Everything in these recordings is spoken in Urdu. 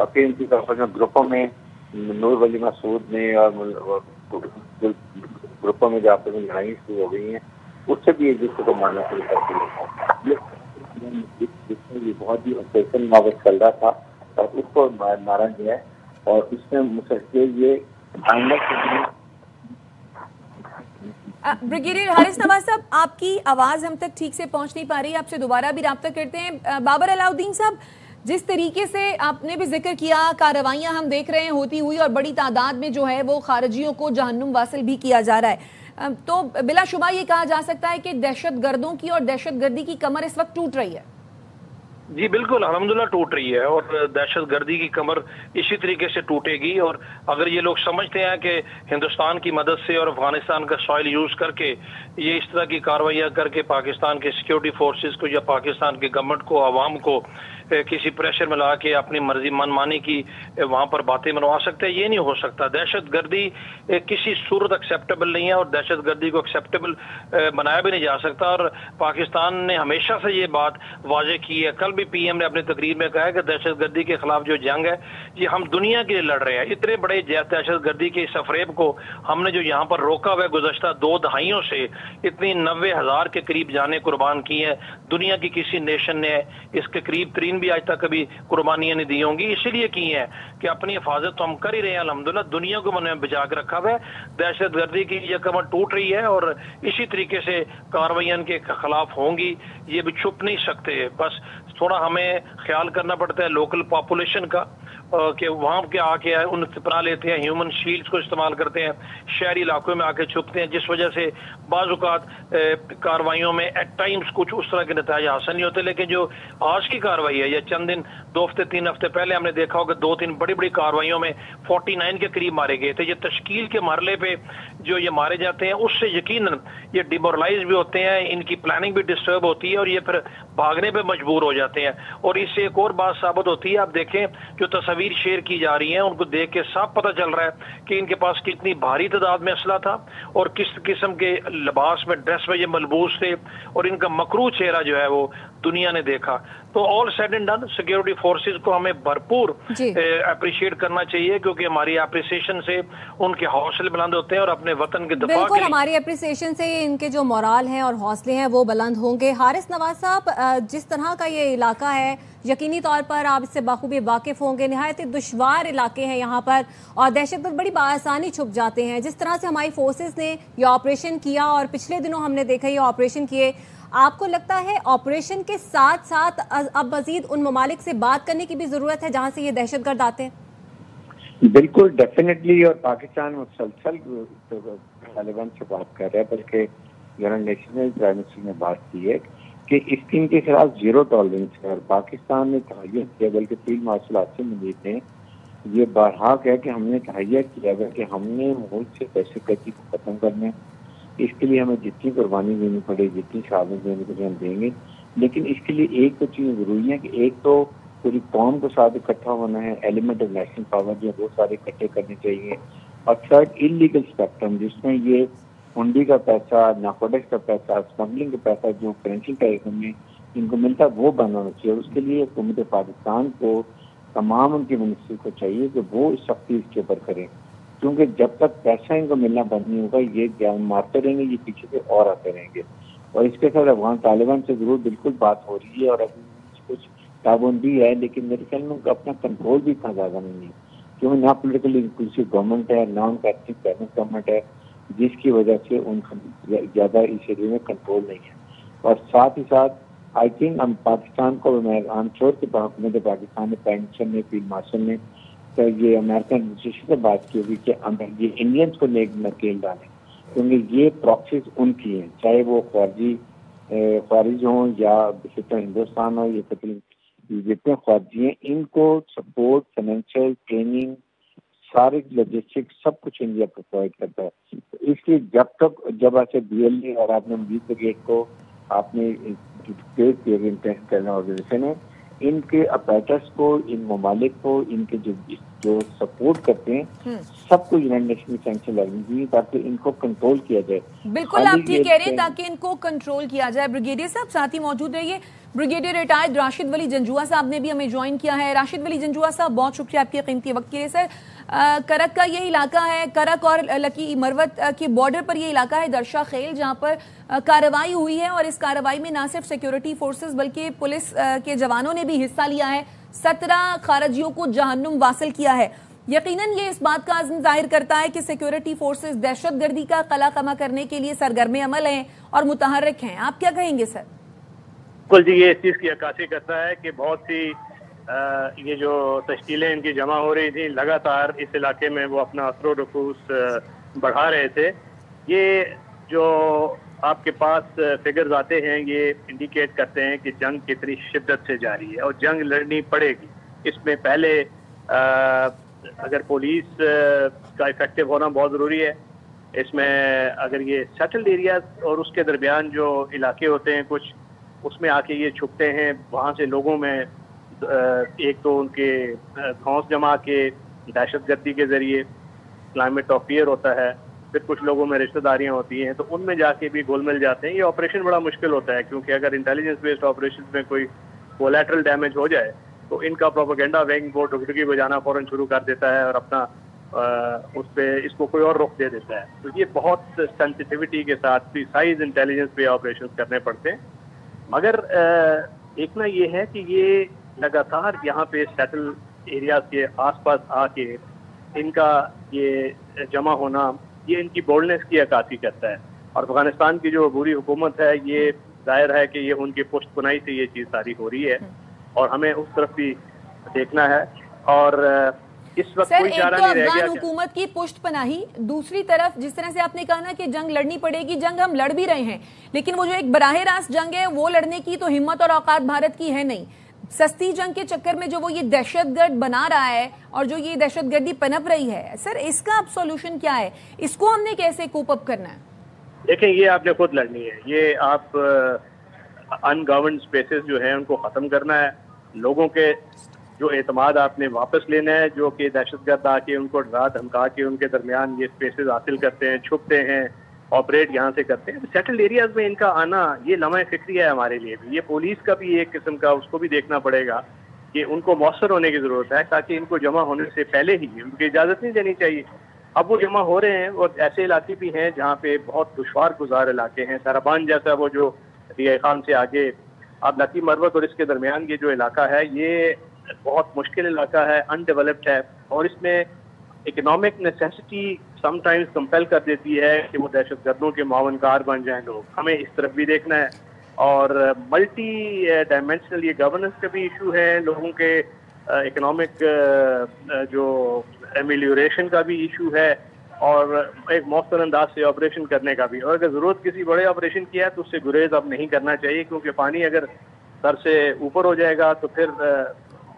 اور پھر ان کی گروپوں میں نور ولی مسعود نے اور گروپوں میں جو آپس میں لڑائی شروع ہو گئی ہیں اس سے بھی ایک دوسرے کو مارنا شروع کر دیا. جس میں یہ بہت ہی آپریشن واپس چل رہا تھا اور اس کو مارا گیا ہے. اور اس میں مسلسل یہ بریگیڈیئر حارث نواز صاحب، آپ کی آواز ہم تک ٹھیک سے پہنچ نہیں پا رہی، آپ سے دوبارہ بھی رابطہ کرتے ہیں. بابر علاؤدین صاحب، جس طریقے سے آپ نے بھی ذکر کیا، کارروائیاں ہم دیکھ رہے ہیں ہوتی ہوئی اور بڑی تعداد میں جو ہے وہ خارجیوں کو جہنم واصل بھی کیا جا رہا ہے، تو بلا شبہ یہ کہا جا سکتا ہے کہ دہشت گردوں کی اور دہشت گردی کی کمر اس وقت ٹوٹ رہی ہے. جی بالکل، الحمدللہ ٹوٹ رہی ہے اور دہشت گردی کی کمر اسی طریقے سے ٹوٹے گی. اور اگر یہ لوگ سمجھتے ہیں کہ ہندوستان کی مدد سے اور افغانستان کا سوائل یوز کر کے یہ اس طرح کی کارروائیاں کر کے پاکستان کے سیکیورٹی فورسز کو یا پاکستان کی گورنمنٹ کو، عوام کو کسی پریشر میں لا کے اپنی مرضی من مانی کی وہاں پر باتیں منوا سکتے ہیں، یہ نہیں ہو سکتا. دہشت گردی کسی صورت ایکسیپٹیبل نہیں ہے اور دہشت گردی کو ایکسیپٹیبل بنایا بھی نہیں جا سکتا. اور پاکستان نے ہمیشہ سے یہ بات واضح کی ہے. کل بھی پی ایم نے اپنی تقریر میں کہا ہے کہ دہشت گردی کے خلاف جو جنگ ہے یہ ہم دنیا کے لیے لڑ رہے ہیں. اتنے بڑے دہشت گردی کے اس فریب کو ہم نے جو یہاں پر روکا ہوا ہے گزشتہ 2 دہائیوں سے، اتنی 90,000 کے قریب جانیں قربان کی ہیں. دنیا کی کسی نیشن نے اس کے قریب ترین بھی آج تک کبھی قربانیاں نہیں دی ہوں گی. اسی لیے کی ہیں کہ اپنی حفاظت تو ہم کر ہی رہے ہیں الحمدللہ، دنیا کو میں بچا کے رکھا ہوا ہے. دہشت گردی کی یہ کمر ٹوٹ رہی ہے اور اسی طریقے سے کارروائیاں کے خلاف ہوں گی، یہ بھی چھپ نہیں سکتے. بس تھوڑا ہمیں خیال کرنا پڑتا ہے لوکل پاپولیشن کا کہ وہاں کے آ کے ان سے پناہ لیتے ہیں، ہیومن شیلڈز کو استعمال کرتے ہیں، شہری علاقوں میں آ کے چھپتے ہیں، جس وجہ سے بعض اوقات کارروائیوں میں ایٹ ٹائمز کچھ اس طرح کے نتائج حاصل نہیں ہوتے. لیکن جو آج کی کارروائی ہے یا چند دن 2 ہفتے 3 ہفتے پہلے ہم نے دیکھا ہوگا 2-3 بڑی بڑی کارروائیوں میں 49 کے قریب مارے گئے تھے. یہ تشکیل کے مرحلے پہ جو یہ مارے جاتے ہیں اس سے یقیناً یہ ڈیمورلائز بھی ہوتے ہیں، ان کی پلاننگ بھی ڈسٹرب ہوتی ہے اور یہ پھر بھاگنے پہ مجبور ہو جاتے ہیں. اور اس سے ایک اور بات ثابت ہوتی ہے، آپ دیکھیں جو تصاویر شیئر کی جا رہی ہیں ان کو دیکھ کے صاف پتہ چل رہا ہے کہ ان کے پاس کتنی بھاری تعداد میں اسلحہ تھا اور کس قسم کے لباس میں، ڈریس میں یہ ملبوس تھے اور ان کا مکروہ چہرہ جو ہے وہ دنیا نے دیکھا. تو all said and done security forces کو ہمیں بھرپور اپریشیٹ کرنا چاہیے، کیونکہ ہماری اپریسیشن سے ان کے حوصلے بلند ہوتے ہیں اور اپنے وطن کے دفاع بالکل ہماری اپریسیشن سے ان کے جو مورال ہیں اور حوصلے ہیں وہ بلند ہوں گے. حارث نواز صاحب، جس طرح کا یہ علاقہ ہے یقینی طور پر آپ اس سے بخوبی واقف ہوں گے، نہایت دشوار علاقے ہیں یہاں پر اور دہشت گرد بڑی بآسانی چھپ جاتے ہیں. جس طرح سے ہماری فورسز نے یہ آپریشن کیا اور پچھلے دنوں ہم نے دیکھا یہ آپریشن کیے، آپ کو لگتا ہے آپریشن کے ساتھ ساتھ اب مزید ان ممالک سے بات کرنے کی بھی ضرورت ہے جہاں سے یہ دہشت گرد آتے ہیں؟ بالکل ڈیفینیٹلی. اور پاکستان مسلسل طالبان سے بات کر رہا ہے، بلکہ یونائیٹڈ نیشنز پرائم منسٹر نے بات کی ہے کہ اس ٹیم کے خلاف 0 ٹالرنس ہے. اور پاکستان نے تحیہ کیا، بلکہ فیلڈ مارشل عاصم منیر نے یہ بارہا کہا کہ ہم نے تحیہ کیا ہے کہ ہم نے ملک سے دہشت گردی کو ختم کرنا ہے. اس کے لیے ہمیں جتنی قربانی دینی پڑے، جتنی شہادت دینی پڑے ہم دیں گے. لیکن اس کے لیے ایک تو چیز ضروری ہے کہ ایک تو پوری قوم کو ساتھ اکٹھا ہونا ہے، ایلیمنٹ آف نیشنل پاور جو وہ سارے اکٹھے کرنے چاہیے. اور تھرڈ انلیگل اسپیکٹرم، جس میں یہ ہنڈی کا پیسہ، نارکوٹکس کا پیسہ، اسمگلنگ کا پیسہ جو فائنینشیل ٹیررزم میں ان کو ملتا ہے وہ بند ہونا چاہیے. اس کے لیے حکومت پاکستان کو، تمام ان کی منسٹری کو چاہیے کہ وہ سختی اس کے اوپر کریں، کیونکہ جب تک پیسہ ان کو ملنا بند نہیں ہوگا یہ جان مارتے رہیں گے، یہ پیچھے سے اور آتے رہیں گے. اور اس کے ساتھ افغان طالبان سے ضرور بالکل بات ہو رہی ہے اور ابھی کچھ تعاون بھی ہے، لیکن میرے خیال میں ان کا اپنا کنٹرول بھی اتنا زیادہ نہیں ہے، کیونکہ نہ پولیٹیکل انکلوسیو گورنمنٹ ہے، نہ ان کا ایکٹیو پیرنٹ گورنمنٹ ہے، جس کی وجہ سے ان کا زیادہ اس ایریے میں کنٹرول نہیں ہے. اور ساتھ ہی ساتھ آئی تھنک ہم پاکستان کو، میں آئی ایم شیور کہ حکومت پاکستان نے، پرائم منسٹر نے، فیلڈ مارشل نے، تو یہ امریکن ایڈمنسٹریشن سے بات کی ہوگی کہ یہ انڈینس کو نیک نکیل ڈالیں، کیونکہ یہ پراکسیز ان کی ہیں، چاہے وہ خارج ہوں یا ہندوستان ہو یا جتنے خارجی ہیں، ان کو سپورٹ، فائنینشیل، ٹریننگ، سارے لاجسٹک سب کچھ انڈیا پرووائڈ کرتا ہے. اس لیے جب ایسے BLA اور آپ نے مجید بریگیڈ کو آپ نے انٹرنیشنل آرگنائزیشن ہے، ان کے اپریٹس کو, ان ممالک کو, ان کے جو سپورٹ کرتے ہیں سب کو یونائٹڈ نیشن کی سینکشن لگنی چاہیے تاکہ ان کو کنٹرول کیا جائے. بالکل آپ ٹھیک کہہ رہے ہیں, تاکہ ان کو کنٹرول کیا جائے. بریگیڈیئر صاحب ساتھ ہی موجود رہیے. بریگیڈیئر ریٹائرڈ راشد ولی جنجوعہ صاحب نے بھی ہمیں جوائن کیا ہے. راشد ولی جنجوعہ صاحب بہت شکریہ آپ کے قیمتی وقت کے لیے. سر, کرک کا یہ علاقہ ہے, کرک اور لکی مروت کے بارڈر پر یہ علاقہ ہے درشا خیل, جہاں پر کارروائی ہوئی ہے, اور اس کارروائی میں نہ صرف سیکیورٹی فورسز بلکہ پولیس کے جوانوں نے بھی حصہ لیا ہے. 17 خارجیوں کو جہنم واصل کیا ہے. یقیناً یہ اس بات کا عزم ظاہر کرتا ہے کہ سیکیورٹی فورسز دہشت گردی کا قلع قمع کرنے کے لیے سرگرم عمل ہیں اور متحرک ہیں. آپ کیا کہیں گے سر؟ بالکل جی, یہ اس چیز کی عکاسی کرتا ہے کہ بہت سی یہ جو تشکیلیں ان کی جمع ہو رہی تھیں لگاتار اس علاقے میں, وہ اپنا اثر و رسوخ بڑھا رہے تھے. یہ جو آپ کے پاس فگرز آتے ہیں یہ انڈیکیٹ کرتے ہیں کہ جنگ کتنی شدت سے جاری ہے اور جنگ لڑنی پڑے گی. اس میں پہلے اگر پولیس کا افیکٹو ہونا بہت ضروری ہے. اس میں اگر یہ سیٹلڈ ایریاز اور اس کے درمیان جو علاقے ہوتے ہیں کچھ, اس میں آ کے یہ چھپتے ہیں, وہاں سے لوگوں میں ایک تو ان کے دھونس جما کے دہشت گردی کے ذریعے کلائمیٹ آف فیئر ہوتا ہے, پھر کچھ لوگوں میں رشتہ داریاں ہوتی ہیں تو ان میں جا کے بھی گھل مل جاتے ہیں. یہ آپریشن بڑا مشکل ہوتا ہے کیونکہ اگر انٹیلیجنس بیسڈ آپریشن میں کوئی کولیٹرل ڈیمیج ہو جائے تو ان کا پروپیگنڈا ونگ وہ ڈگڈگی بجانا فوراً شروع کر دیتا ہے اور اپنا اس پہ اس کو کوئی اور رخ دے دیتا ہے. تو یہ بہت سینسٹیوٹی کے ساتھ پریسائز انٹیلیجنس پہ آپریشن کرنے پڑتے ہیں. مگر دیکھنا یہ ہے کہ یہ لگاتار یہاں پہ سیٹل ایریاز کے آس پاس آ کے ان کا یہ جمع ہونا یہ ان کی بولڈنس کی عکاسی کرتا ہے. اور افغانستان کی جو عبوری حکومت ہے یہ ظاہر ہے کہ یہ ان کی پشت پناہی سے یہ چیز ساری ہو رہی ہے اور ہمیں اس طرف بھی دیکھنا ہے. اور اس وقت کوئی چارہ نہیں رہ گیا. افغان حکومت کی پشت پناہی, دوسری طرف جس طرح سے آپ نے کہا نا کہ جنگ لڑنی پڑے گی, جنگ ہم لڑ بھی رہے ہیں, لیکن وہ جو ایک براہ راست جنگ ہے وہ لڑنے کی تو ہمت اور اوقات بھارت کی ہے نہیں. سستی جنگ کے چکر میں جو وہ یہ دہشت گرد بنا رہا ہے اور جو یہ دہشت گردی پنپ رہی ہے, سر اس کا اب سولوشن کیا ہے؟ اس کو ہم نے کیسے کوپ اپ کرنا ہے؟ دیکھیں یہ آپ نے خود لڑنی ہے. یہ آپ ان گورنڈ اسپیسز جو ہیں ان کو ختم کرنا ہے. لوگوں کے جو اعتماد آپ نے واپس لینا ہے, جو کہ دہشت گرد آ کے ان کو ڈرا دھمکا کے ان کے درمیان یہ اسپیسز حاصل کرتے ہیں, چھپتے ہیں, آپریٹ یہاں سے کرتے ہیں. سیٹلڈ ایریاز میں ان کا آنا یہ لمحہ فکری ہے ہمارے لیے بھی. یہ پولیس کا بھی ایک قسم کا اس کو بھی دیکھنا پڑے گا کہ ان کو مؤثر ہونے کی ضرورت ہے تاکہ ان کو جمع ہونے سے پہلے ہی ان کی اجازت نہیں دینی چاہیے. اب وہ جمع ہو رہے ہیں اور ایسے علاقے بھی ہیں جہاں پہ بہت دشوار گزار علاقے ہیں. ساربان جیسا وہ جو ریائی خان سے آگے اب لکی مروت اور اس کے درمیان یہ جو علاقہ ہے یہ بہت مشکل علاقہ ہے, ان ڈیولپڈ ہے, اور اس میں economic necessity some times compel کر دیتی ہے کہ وہ دہشت گردوں کے معاون کار بن جائیں لوگ. ہمیں اس طرف بھی دیکھنا ہے. اور ملٹی ڈائمینشنل یہ گورننس کا بھی ایشو ہے, لوگوں کے اکنامک جو ایمیلیوریشن کا بھی ایشو ہے, اور ایک مؤثر انداز سے آپریشن کرنے کا بھی. اور اگر ضرورت کسی بڑے آپریشن کی ہے تو اس سے گریز اب نہیں کرنا چاہیے کیونکہ پانی اگر سر سے اوپر ہو جائے گا تو پھر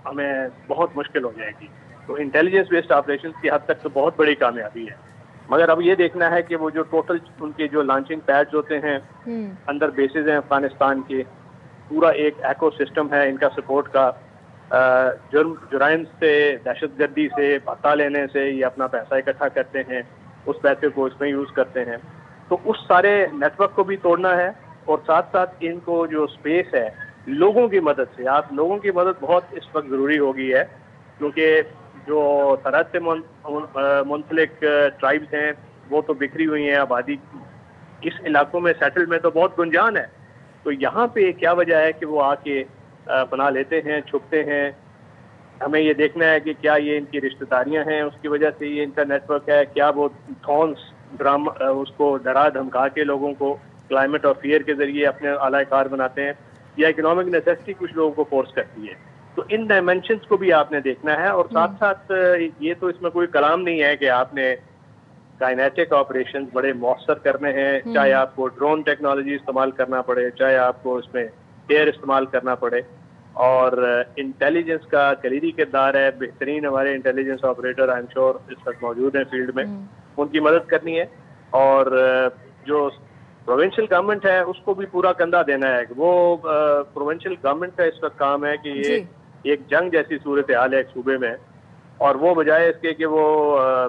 ہمیں بہت مشکل ہو جائے گی. تو انٹیلیجنس بیسڈ آپریشن کی حد تک تو بہت بڑی کامیابی ہے. مگر اب یہ دیکھنا ہے کہ وہ جو ٹوٹل ان کے جو لانچنگ پیڈز ہوتے ہیں اندر بیسز ہیں افغانستان کے, پورا ایک ایکو سسٹم ہے ان کا سپورٹ کا. جرائم سے, دہشت گردی سے, بھتہ لینے سے یہ اپنا پیسہ اکٹھا کرتے ہیں, اس پیسے کو اس میں یوز کرتے ہیں. تو اس سارے نیٹ ورک کو بھی توڑنا ہے اور ساتھ ساتھ ان کو جو اسپیس ہے لوگوں کی مدد سے, آپ لوگوں کی مدد بہت اس وقت ضروری ہو گئی ہے کیونکہ جو سرحد سے منسلک ٹرائبز ہیں وہ تو بکھری ہوئی ہیں آبادی. اس علاقوں میں سیٹل میں تو بہت گنجان ہے, تو یہاں پہ کیا وجہ ہے کہ وہ آ کے بنا لیتے ہیں, چھپتے ہیں. ہمیں یہ دیکھنا ہے کہ کیا یہ ان کی رشتہ داریاں ہیں اس کی وجہ سے یہ ان کا نیٹ ورک ہے, کیا وہ تھونس ڈرام اس کو ڈرا دھمکا کے لوگوں کو کلائمیٹ اور فیئر کے ذریعے اپنے اعلی کار بناتے ہیں, یا اکنامک نیسیسٹی کچھ لوگوں کو فورس کرتی ہے. تو ان ڈائمینشنز کو بھی آپ نے دیکھنا ہے. اور ساتھ ساتھ یہ تو اس میں کوئی کلام نہیں ہے کہ آپ نے کائنیٹک آپریشن بڑے مؤثر کرنے ہیں, چاہے آپ کو ڈرون ٹیکنالوجی استعمال کرنا پڑے, چاہے آپ کو اس میں ایئر استعمال کرنا پڑے. اور انٹیلیجنس کا کلیدی کردار ہے. بہترین ہمارے intelligence operator I am sure اس وقت موجود ہیں فیلڈ میں, ان کی مدد کرنی ہے. اور جو پروونشل گورنمنٹ ہے اس کو بھی پورا کندھا دینا ہے. وہ پروونشل گورنمنٹ کا اس وقت کام ہے کہ یہ ایک جنگ جیسی صورتحال ہے ایک صوبے میں, اور وہ بجائے اس کے کہ وہ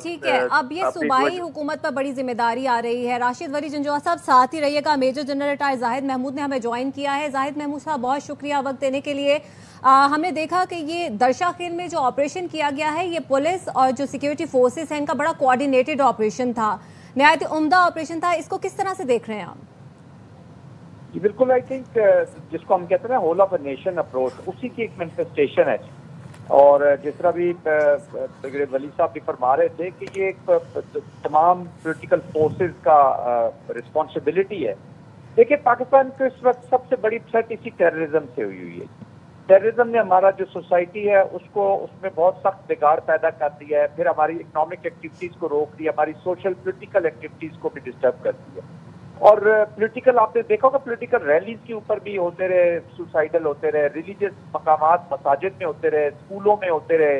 ٹھیک ہے. اب یہ صوبائی حکومت پر بڑی ذمہ داری آ رہی ہے. راشد ولی جنجوعہ صاحب ساتھ ہی رہیے گا. میجر جنرل ریٹائر زاہد محمود نے ہمیں جوائن کیا ہے. زاہد محمود صاحب بہت شکریہ وقت دینے کے لیے. ہم نے دیکھا کہ یہ درشا خیل میں جو آپریشن کیا گیا ہے یہ پولیس اور جو سیکیورٹی فورسز ہیں ان کا بڑا کوارڈینیٹڈ آپریشن تھا, نہایت عمدہ آپریشن تھا. اس کو کس طرح سے دیکھ رہے ہیں آپ؟ جی بالکل, آئی تھنک جس کو ہم کہتے ہیں نا whole of a nation approach, اسی کی ایک مینیفیسٹیشن ہے. اور جس طرح بھی ولی صاحب بھی فرما رہے تھے کہ یہ ایک تمام پولیٹیکل فورسز کا رسپانسبلٹی ہے. دیکھیں پاکستان کو اس وقت سب سے بڑی تھریٹ اسی ٹیررزم سے ہوئی ہے. ٹیررزم نے ہمارا جو سوسائٹی ہے اس میں بہت سخت بگاڑ پیدا کر دیا ہے. پھر ہماری اکنامک ایکٹیویٹیز کو روک دیا, ہماری سوشل پولیٹیکل ایکٹیویٹیز کو بھی ڈسٹرب کر دیا. اور پولیٹیکل آپ نے دیکھا ہوگا پولیٹیکل ریلیز کے اوپر بھی ہوتے رہے, سوسائڈل ہوتے رہے, ریلیجیس مقامات مساجد میں ہوتے رہے, اسکولوں میں ہوتے رہے,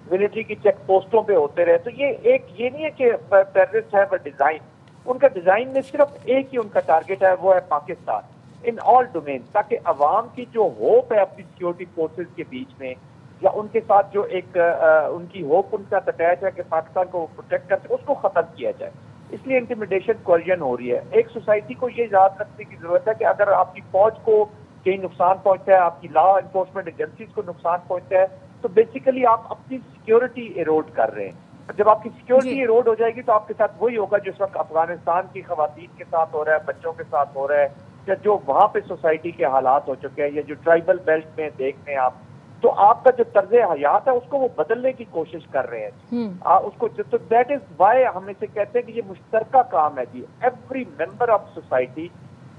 ملٹری کی چیک پوسٹوں پہ ہوتے رہے. تو یہ نہیں ہے کہ ٹیررسٹ ہے وہ ڈیزائن, ان کا ڈیزائن میں صرف ایک ہی ان کا ٹارگیٹ ہے, وہ ہے پاکستان ان آل ڈومین, تاکہ عوام کی جو ہوپ ہے اپنی سیکورٹی فورسز کے بیچ میں یا ان کے ساتھ جو ایک ان کی ہوپ ان کا اٹیچ ہے کہ پاکستان کو پروٹیکٹ کرتے اس کو ختم کیا جائے. اس لیے انٹیمیڈیشن کوئرژن ہو رہی ہے. ایک سوسائٹی کو یہ یاد رکھنے کی ضرورت ہے کہ اگر آپ کی فوج کو کہیں نقصان پہنچتا ہے, آپ کی لا انفورسمنٹ ایجنسیز کو نقصان پہنچتا ہے, تو بیسیکلی آپ اپنی سیکیورٹی ایروڈ کر رہے ہیں. جب آپ کی سیکیورٹی ایروڈ ہو جائے گی تو آپ کے ساتھ وہی ہوگا جو اس وقت افغانستان کی خواتین کے ساتھ ہو رہا ہے, بچوں کے ساتھ ہو رہا ہے, یا جو وہاں پہ سوسائٹی کے حالات ہو چکے ہیں, یا جو ٹرائبل بیلٹ میں دیکھ رہے ہیں آپ. تو آپ کا جو طرز حیات ہے اس کو وہ بدلنے کی کوشش کر رہے ہیں. اس کو تو دیٹ از وائی ہم اسے کہتے ہیں کہ یہ مشترکہ کام ہے جی. ایوری ممبر آف سوسائٹی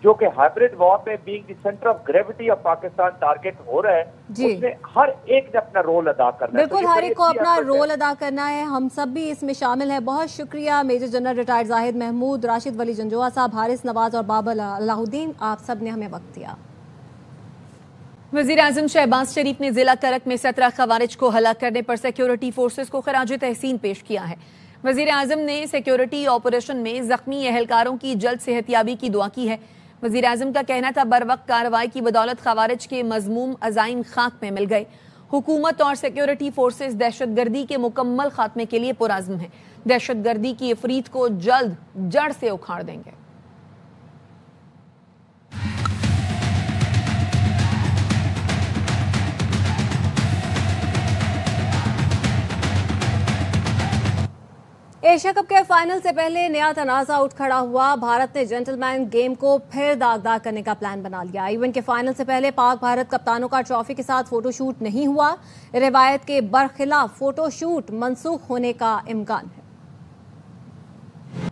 جو کہ ہائبرڈ وار میں being the centre of gravity of Pakistan target ہو رہا ہے, اس میں ہر ایک نے اپنا رول ادا کرنا ہے. بالکل, ہر ایک کو اپنا رول ادا کرنا ہے. ہم سب بھی اس میں شامل ہیں. بہت شکریہ میجر جنرل ریٹائر زاہد محمود, راشد ولی جنجوعہ صاحب, حارث نواز اور بابر علاء الدین, آپ سب نے ہمیں وقت دیا. وزیر اعظم شہباز شریف نے ضلع کرک میں 17 خوارج کو ہلاک کرنے پر سیکیورٹی فورسز کو خراج تحسین پیش کیا ہے. وزیر اعظم نے سیکیورٹی آپریشن میں زخمی اہلکاروں کی جلد صحتیابی کی دعا کی ہے. وزیر اعظم کا کہنا تھا بروقت کارروائی کی بدولت خوارج کے مذموم عزائم خاک میں مل گئے. حکومت اور سیکیورٹی فورسز دہشت گردی کے مکمل خاتمے کے لیے پرعزم ہیں. دہشت گردی کی افریت کو جلد جڑ سے اکھاڑ دیں گے. ایشیا کپ کے فائنل سے پہلے نیا تنازع اٹھ کھڑا ہوا. بھارت نے جنٹل مین گیم کو پھر داغدار کرنے کا پلان بنا لیا. ایونٹ کے فائنل سے پہلے پاک بھارت کپتانوں کا ٹرافی کے ساتھ فوٹو شوٹ نہیں ہوا. روایت کے برخلاف فوٹو شوٹ منسوخ ہونے کا امکان ہے.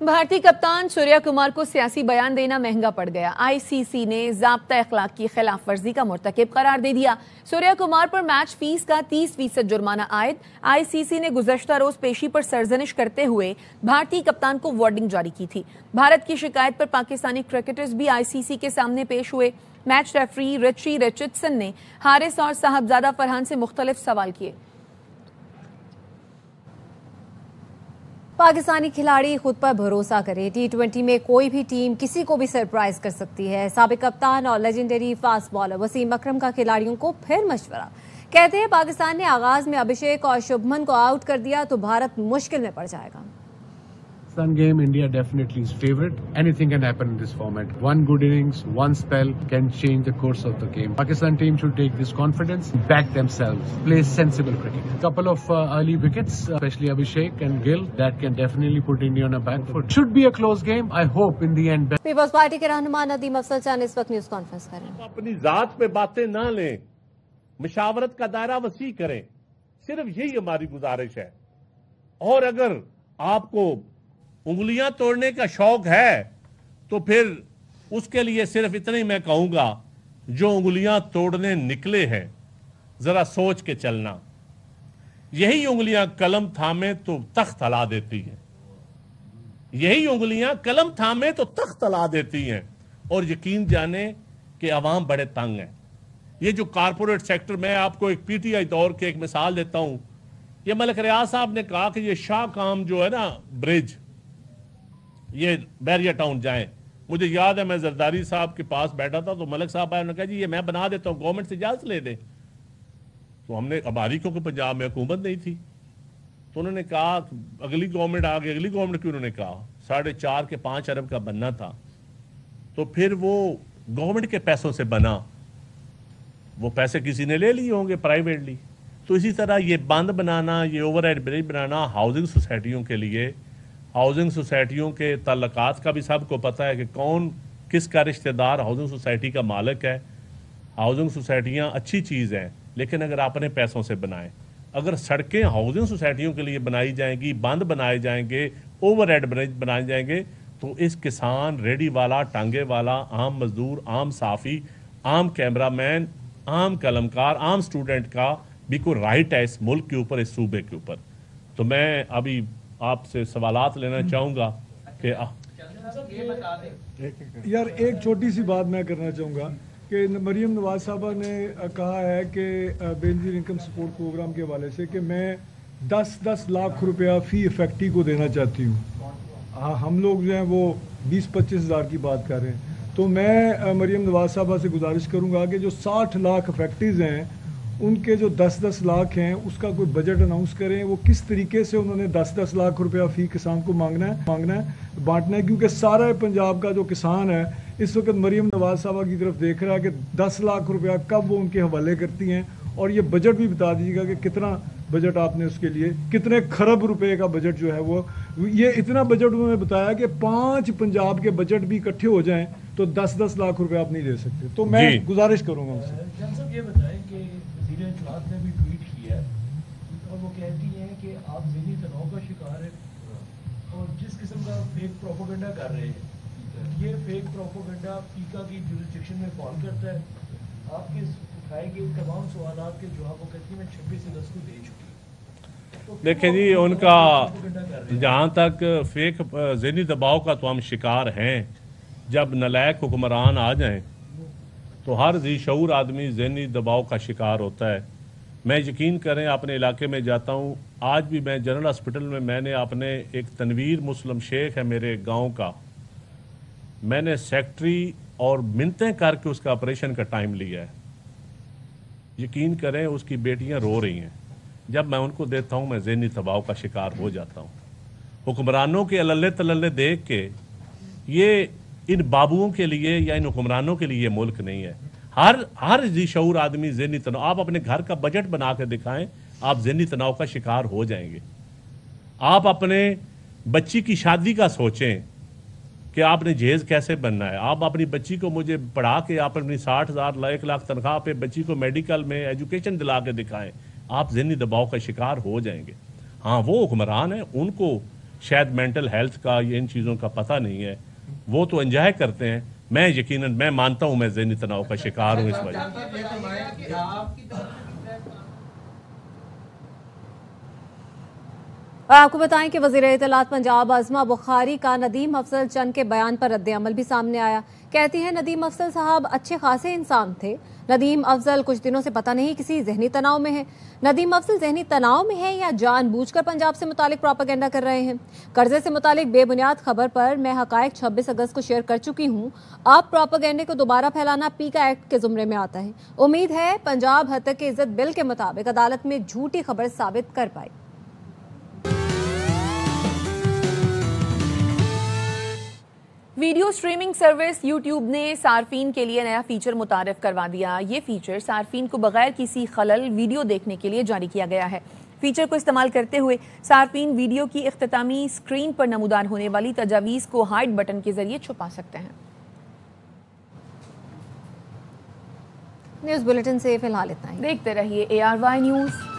بھارتی کپتان سوریا کمار کو سیاسی بیان دینا مہنگا پڑ گیا. آئی سی سی نے ضابطہ اخلاق کی خلاف ورزی کا مرتکب قرار دے دیا. سوریا کمار پر میچ فیس کا 30% جرمانہ عائد. آئی سی سی نے گزشتہ روز پیشی پر سرزنش کرتے ہوئے بھارتی کپتان کو وارننگ جاری کی تھی. بھارت کی شکایت پر پاکستانی کرکٹرز بھی آئی سی سی کے سامنے پیش ہوئے. میچ ریفری رچی رچردسن نے حارث اور صاحبزادہ فرحان سے مختلف سوال کیے. پاکستانی کھلاڑی خود پر بھروسہ کرے. T20 میں کوئی بھی ٹیم کسی کو بھی سرپرائز کر سکتی ہے. سابق کپتان اور لیجنڈری فاسٹ بالر وسیم اکرم کا کھلاڑیوں کو پھر مشورہ. کہتے ہیں پاکستان نے آغاز میں ابھیشیک اور شبھمن کو آؤٹ کر دیا تو بھارت مشکل میں پڑ جائے گا. Sun game, India definitely is favorite. Anything can happen in this format. One good innings, one spell can change the course of the game. Pakistan team should take this confidence, back themselves, play sensible cricket. Couple of early wickets, especially Abhishek and Gill, that can definitely put India on a back foot. Should be a close game. I hope in the end. Peoples Party کے رہنما ندیم افضل چاند اس وقت نیوز کانفرنس کر رہے ہیں. اپنی ذات پہ باتیں نہ لیں, مشاورت کا دائرہ وسیع کریں. صرف یہی ہماری گزارش ہے. اور اگر آپ کو انگلیاں توڑنے کا شوق ہے تو پھر اس کے لیے صرف اتنا ہی میں کہوں گا, جو انگلیاں توڑنے نکلے ہیں ذرا سوچ کے چلنا. یہی انگلیاں قلم تھامے تو تخت ہلا دیتی ہیں. یہی انگلیاں قلم تھامے تو تخت ہلا دیتی ہیں. اور یقین جانے کہ عوام بڑے تنگ ہیں. یہ جو کارپوریٹ سیکٹر, میں آپ کو ایک پی ٹی آئی دور کے ایک مثال دیتا ہوں. یہ ملک ریاض صاحب نے کہا کہ یہ شاہ کام جو ہے نا برج, یہ بیریا ٹاؤن جائیں, مجھے یاد ہے میں زرداری صاحب کے پاس بیٹھا تھا تو ملک صاحب آئے، انہوں نے کہا جی یہ میں بنا دیتا ہوں، گورنمنٹ سے اجازت لے دیں. تو ہم نے ہماری کیونکہ پنجاب میں حکومت نہیں تھی تو انہوں نے کہا اگلی گورنمنٹ آ گئی. اگلی گورنمنٹ کیوں؟ انہوں نے کہا 4.5 کے 5 ارب کا بننا تھا تو پھر وہ گورنمنٹ کے پیسوں سے بنا، وہ پیسے کسی نے لے لیے ہوں گے پرائیویٹلی. تو اسی طرح یہ بند بنانا، یہ اوور ہیڈ برج بنانا ہاؤسنگ سوسائٹیوں کے لیے، ہاؤسنگ سوسائٹیوں کے تعلقات کا بھی سب کو پتہ ہے کہ کون کس کا رشتہ دار ہاؤسنگ سوسائٹی کا مالک ہے. ہاؤسنگ سوسائٹیاں اچھی چیز ہیں لیکن اگر اپنے پیسوں سے بنائیں. اگر سڑکیں ہاؤسنگ سوسائٹیوں کے لیے بنائی جائیں گی، بند بنائے جائیں گے، اوور ہیڈ برج بنائے جائیں گے تو اس کسان، ریڈی والا، ٹانگے والا، عام مزدور، عام صحافی، عام کیمرہ مین، عام قلمکار، عام سٹوڈنٹ کا بھی کوئی رائٹ ہے اس ملک کے اوپر، اس صوبے کے اوپر. تو میں ابھی آپ سے سوالات لینا چاہوں گا کہ یار ایک چھوٹی سی بات میں کرنا چاہوں گا کہ مریم نواز صاحبہ نے کہا ہے کہ بے نظیر انکم سپورٹ پروگرام کے حوالے سے کہ میں 10 لاکھ روپیہ فی افیکٹی کو دینا چاہتی ہوں. ہم لوگ جو ہیں وہ 20-25 ہزار کی بات کر رہے ہیں. تو میں مریم نواز صاحبہ سے گزارش کروں گا کہ جو 60 لاکھ افیکٹیز ہیں ان کے جو 10 لاکھ ہیں اس کا کوئی بجٹ اناؤنس کریں. وہ کس طریقے سے انہوں نے 10 لاکھ روپیہ فی کسان کو مانگنا ہے بانٹنا ہے، کیونکہ سارا پنجاب کا جو کسان ہے اس وقت مریم نواز صاحبہ کی طرف دیکھ رہا ہے کہ 10 لاکھ روپیہ کب وہ ان کے حوالے کرتی ہیں. اور یہ بجٹ بھی بتا دیجیے گا کہ کتنا بجٹ آپ نے اس کے لیے، کتنے خرب روپے کا بجٹ جو ہے وہ، یہ اتنا بجٹ انہوں نے بتایا کہ 5 پنجاب کے بجٹ بھی اکٹھے ہو جائیں تو 10 لاکھ روپے آپ نہیں دے سکتے. تو میں گزارش کروں گا ان سے. جان صاحب یہ بتائیں کہ وزیر اطلاعات نے بھی ٹویٹ کیا ہے اور وہ کہتی ہیں کہ آپ ذہنی تناؤ کا شکار ہیں اور جس قسم کا فیک پروپیگنڈا کر رہے ہیں، یہ فیک پروپیگنڈا پیکا کی جورسڈکشن میں فال کرتا ہے. آپ کے اٹھائے گئے تمام سوالات کے جواب وہ کہتی ہیں میں 26 اگست کو دے چکی. دیکھیں جی ان کا جہاں تک فیک ذہنی دباؤ کا تو ہم شکار ہیں. جب نالائق حکمران آ جائیں تو ہر ذی شعور آدمی ذہنی دباؤ کا شکار ہوتا ہے. میں یقین کریں اپنے علاقے میں جاتا ہوں، آج بھی میں جنرل ہاسپٹل میں نے اپنے ایک تنویر مسلم شیخ ہے میرے گاؤں کا، میں نے سیکٹری اور منتیں کر کے اس کا آپریشن کا ٹائم لیا ہے. یقین کریں اس کی بیٹیاں رو رہی ہیں. جب میں ان کو دیتا ہوں میں ذہنی دباؤ کا شکار ہو جاتا ہوں. حکمرانوں کے اللے تللے دیکھ کے، یہ ان بابوؤں کے لیے یا ان حکمرانوں کے لیے یہ ملک نہیں ہے. ہر ذی شعور آدمی ذہنی تناؤ، آپ اپنے گھر کا بجٹ بنا کے دکھائیں، آپ ذہنی تناؤ کا شکار ہو جائیں گے. آپ اپنے بچی کی شادی کا سوچیں کہ آپ نے جہیز کیسے بننا ہے. آپ اپنی بچی کو مجھے پڑھا کے آپ اپنی 60,000 1 لاکھ تنخواہ پہ بچی کو میڈیکل میں ایجوکیشن دلا کے دکھائیں، آپ ذہنی دباؤ کا شکار ہو جائیں گے. ہاں وہ حکمران ہیں، ان کو شاید مینٹل ہیلتھ کا یا ان چیزوں کا پتہ نہیں ہے، وہ تو انجوائے کرتے ہیں. میں یقیناً میں مانتا ہوں میں ذہنی تناؤ کا شکار ہوں اس وجہ. آپ کو بتائیں کہ وزیر اطلاعات پنجاب عظمہ بخاری کا ندیم افضل چند کے بیان پر رد عمل بھی سامنے آیا. کہتی ہیں ندیم افضل صاحب اچھے خاصے انسان تھے. ندیم افضل کچھ دنوں سے پتہ نہیں کسی ذہنی تناؤ میں ہے. ندیم افضل ذہنی تناؤ میں ہے یا جان بوجھ کر پنجاب سے متعلق پروپیگنڈا کر رہے ہیں؟ قرضے سے متعلق بے بنیاد خبر پر میں حقائق 26 اگست کو شیئر کر چکی ہوں. آپ پروپیگنڈے کو دوبارہ پھیلانا پیکا ایکٹ کے زمرے میں آتا ہے. امید ہے پنجاب حد کے عزت بل کے مطابق عدالت میں جھوٹی خبر ثابت کر پائی. ویڈیو سٹریمنگ سروس یوٹیوب نے صارفین کے لیے نیا فیچر متعارف کروا دیا. یہ فیچر صارفین کو بغیر کسی خلل ویڈیو دیکھنے کے لیے جاری کیا گیا ہے. فیچر کو استعمال کرتے ہوئے صارفین ویڈیو کی اختتامی سکرین پر نمودار ہونے والی تجاویز کو ہائڈ بٹن کے ذریعے چھپا سکتے ہیں. نیوز بلیٹن سے فی الحال اتنا ہی. دیکھتے رہیے ARY نیوز.